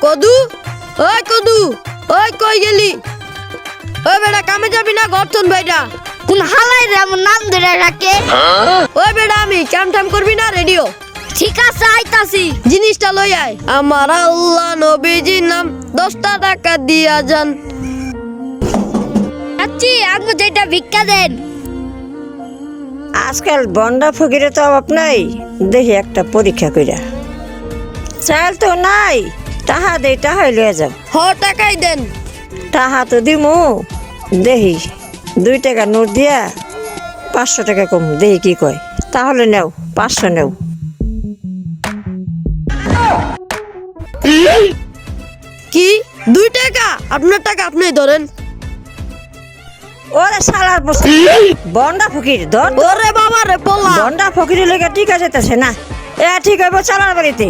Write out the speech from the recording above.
কদু, ওই কদু, ওই কই গেলি? ওই বেটা কামে যাবি না গর্তন ভাইটা? কোন হালাই রে আমার নাম ধরে রাখে? ওই বেটা আমি কাম টাম করবি না রেডিও? ঠিক আছে আইতাছি। জিনিসটা লই আয়। আমার আল্লাহ নবীজির নাম 10 টাকা দিয়া যান। চাচি আপনি যেটা ভিক্ষা দেন। আজকাল বন্ডা ফকিরে তো অভাব নাই, দেখি একটা পরীক্ষা কইরা। চাল তো নাই, টাহা দেই, টাহাই লয়ে যাও। হ টাকাই দেন। টাহা তো দিমু, দেখি 2 টাকা নোট দিয়া 500 টাকা কম, দেখি কি কয়। তাহলে নেও, 500 নেও। কি 2 টাকা? আপনার টাকা আপনি ধরেন। ওরে শালার বস্তু, বন্ডা ফকির ধর। ওরে বাবা রে পোলা। বন্ডা ফকিরের লেগে ঠিক আছে না? এ ঠিক হইব চালার বাড়িতে।